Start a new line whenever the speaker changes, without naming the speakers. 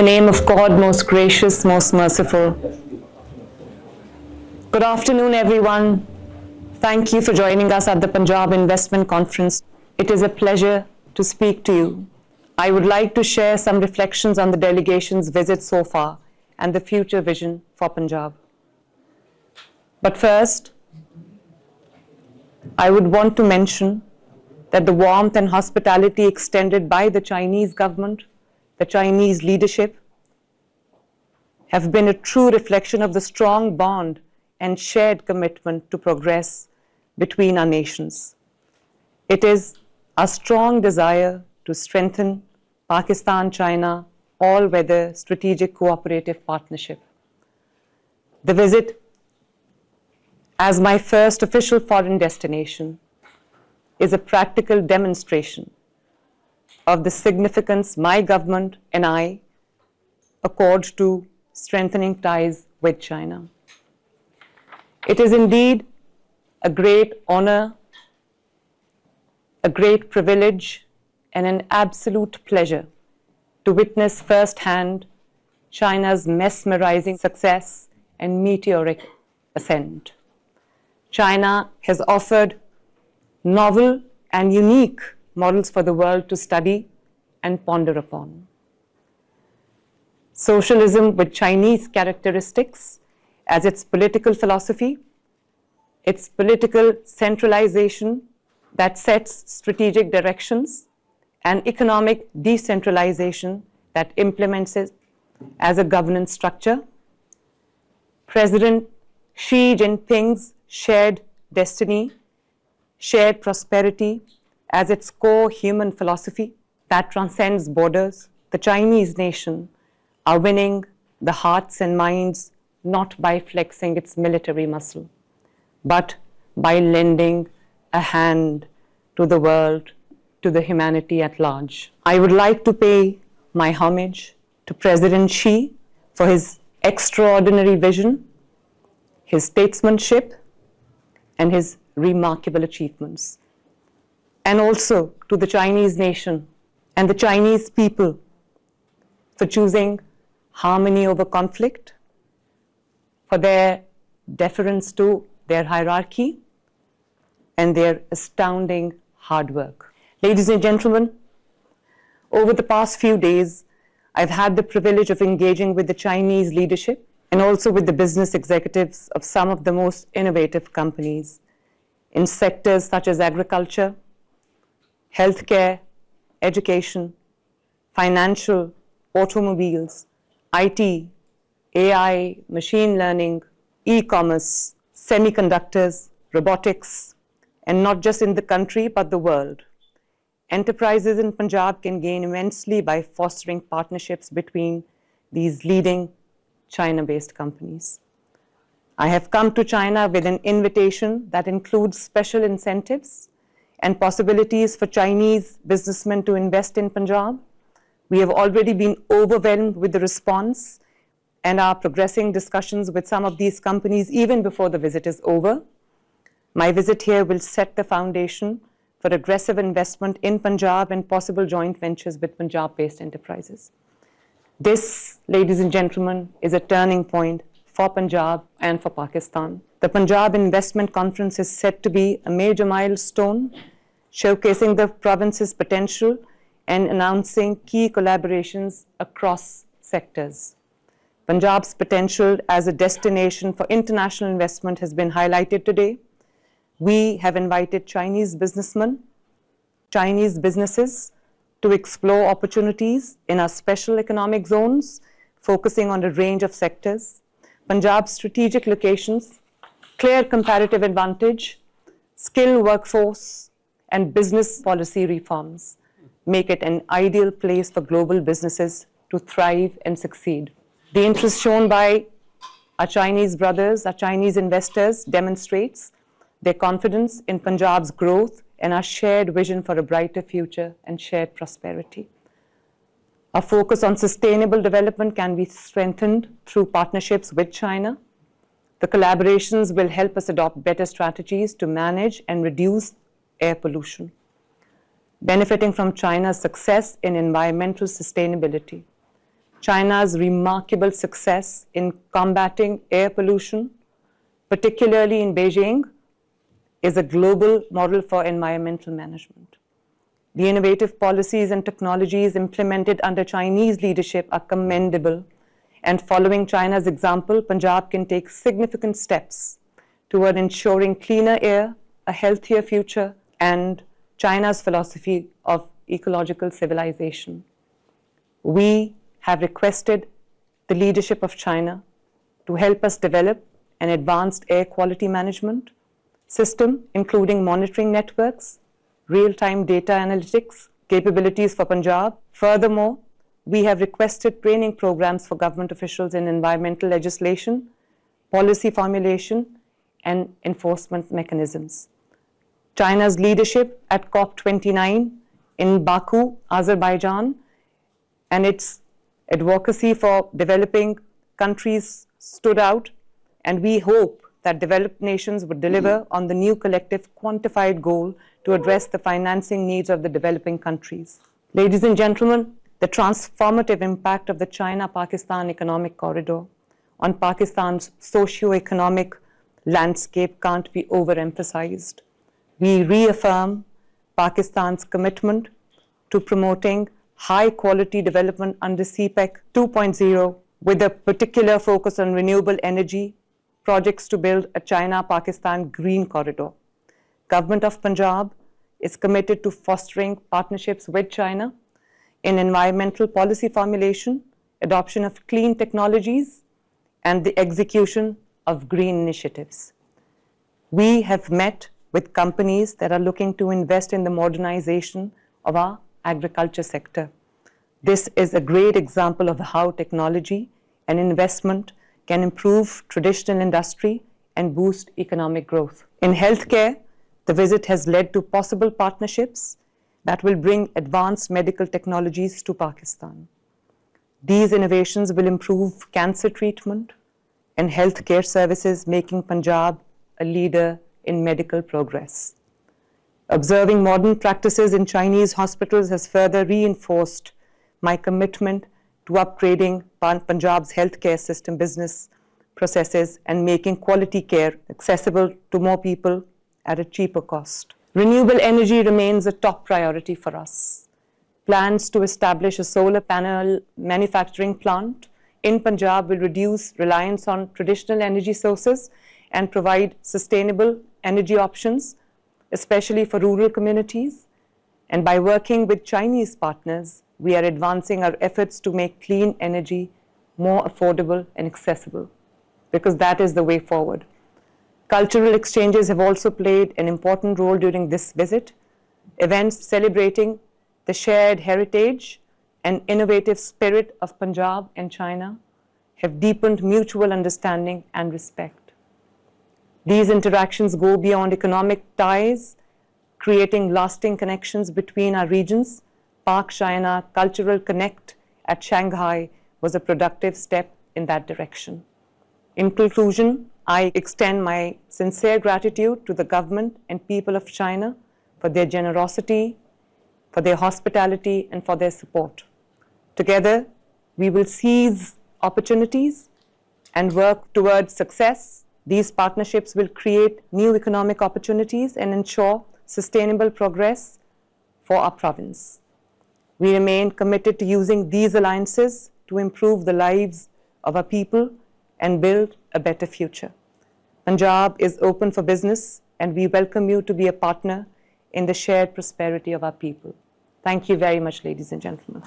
name of God, most gracious, most merciful. Good afternoon, everyone. Thank you for joining us at the Punjab Investment Conference. It is a pleasure to speak to you. I would like to share some reflections on the delegation's visit so far and the future vision for Punjab. But first, I would want to mention that the warmth and hospitality extended by the Chinese government, the Chinese leadership, have been a true reflection of the strong bond and shared commitment to progress between our nations. It is a strong desire to strengthen Pakistan-China all-weather strategic cooperative partnership. The visit, as my first official foreign destination, is a practical demonstration of the significance my government and I accord to strengthening ties with China. It is indeed a great honor, a great privilege, and an absolute pleasure to witness firsthand China's mesmerizing success and meteoric ascent. China has offered novel and unique models for the world to study and ponder upon. Socialism with Chinese characteristics as its political philosophy, its political centralization that sets strategic directions, and economic decentralization that implements it as a governance structure. President Xi Jinping's shared destiny, shared prosperity as its core human philosophy that transcends borders. The Chinese nation are winning the hearts and minds not by flexing its military muscle, but by lending a hand to the world, to the humanity at large. I would like to pay my homage to President Xi for his extraordinary vision, his statesmanship, and his remarkable achievements. And also to the Chinese nation and the Chinese people for choosing harmony over conflict, for their deference to their hierarchy, and their astounding hard work. Ladies and gentlemen, over the past few days, I've had the privilege of engaging with the Chinese leadership and also with the business executives of some of the most innovative companies in sectors such as agriculture, healthcare, education, financial, automobiles, IT, AI, machine learning, e-commerce, semiconductors, robotics, and not just in the country, but the world. Enterprises in Punjab can gain immensely by fostering partnerships between these leading China-based companies. I have come to China with an invitation that includes special incentives and possibilities for Chinese businessmen to invest in Punjab. We have already been overwhelmed with the response and are progressing discussions with some of these companies even before the visit is over. My visit here will set the foundation for aggressive investment in Punjab and possible joint ventures with Punjab-based enterprises. This, ladies and gentlemen, is a turning point for Punjab and for Pakistan. The Punjab Investment Conference is set to be a major milestone, showcasing the province's potential and announcing key collaborations across sectors. Punjab's potential as a destination for international investment has been highlighted today. We have invited Chinese businessmen, Chinese businesses to explore opportunities in our special economic zones, focusing on a range of sectors. Punjab's strategic locations, clear comparative advantage, skilled workforce, and business policy reforms make it an ideal place for global businesses to thrive and succeed. The interest shown by our Chinese brothers, our Chinese investors, demonstrates their confidence in Punjab's growth and our shared vision for a brighter future and shared prosperity. Our focus on sustainable development can be strengthened through partnerships with China. The collaborations will help us adopt better strategies to manage and reduce air pollution, benefiting from China's success in environmental sustainability. China's remarkable success in combating air pollution, particularly in Beijing, is a global model for environmental management. The innovative policies and technologies implemented under Chinese leadership are commendable, and following China's example, Punjab can take significant steps toward ensuring cleaner air, a healthier future, and China's philosophy of ecological civilization. We have requested the leadership of China to help us develop an advanced air quality management system, including monitoring networks, real-time data analytics capabilities for Punjab. Furthermore, we have requested training programs for government officials in environmental legislation, policy formulation, and enforcement mechanisms. China's leadership at COP29 in Baku, Azerbaijan, and its advocacy for developing countries stood out, and we hope that developed nations would deliver on the new collective quantified goal to address the financing needs of the developing countries. Ladies and gentlemen, the transformative impact of the China-Pakistan economic corridor on Pakistan's socio-economic landscape can't be overemphasized. We reaffirm Pakistan's commitment to promoting high-quality development under CPEC 2.0 with a particular focus on renewable energy projects to build a China-Pakistan green corridor. Government of Punjab is committed to fostering partnerships with China in environmental policy formulation, adoption of clean technologies, and the execution of green initiatives. We have met with companies that are looking to invest in the modernization of our agriculture sector. This is a great example of how technology and investment can improve traditional industry and boost economic growth. In healthcare, the visit has led to possible partnerships that will bring advanced medical technologies to Pakistan. These innovations will improve cancer treatment and healthcare services, making Punjab a leader in medical progress. Observing modern practices in Chinese hospitals has further reinforced my commitment to upgrading Punjab's healthcare system business processes and making quality care accessible to more people at a cheaper cost. Renewable energy remains a top priority for us. Plans to establish a solar panel manufacturing plant in Punjab will reduce reliance on traditional energy sources and provide sustainable energy options, especially for rural communities. And by working with Chinese partners, we are advancing our efforts to make clean energy more affordable and accessible, because that is the way forward. Cultural exchanges have also played an important role during this visit. Events celebrating the shared heritage and innovative spirit of Punjab and China have deepened mutual understanding and respect. These interactions go beyond economic ties, creating lasting connections between our regions. Pak-China Cultural Connect at Shanghai was a productive step in that direction. In conclusion, I extend my sincere gratitude to the government and people of China for their generosity, for their hospitality, and for their support. Together, we will seize opportunities and work towards success. These partnerships will create new economic opportunities and ensure sustainable progress for our province. We remain committed to using these alliances to improve the lives of our people and build a better future. Punjab is open for business, and we welcome you to be a partner in the shared prosperity of our people. Thank you very much, ladies and gentlemen.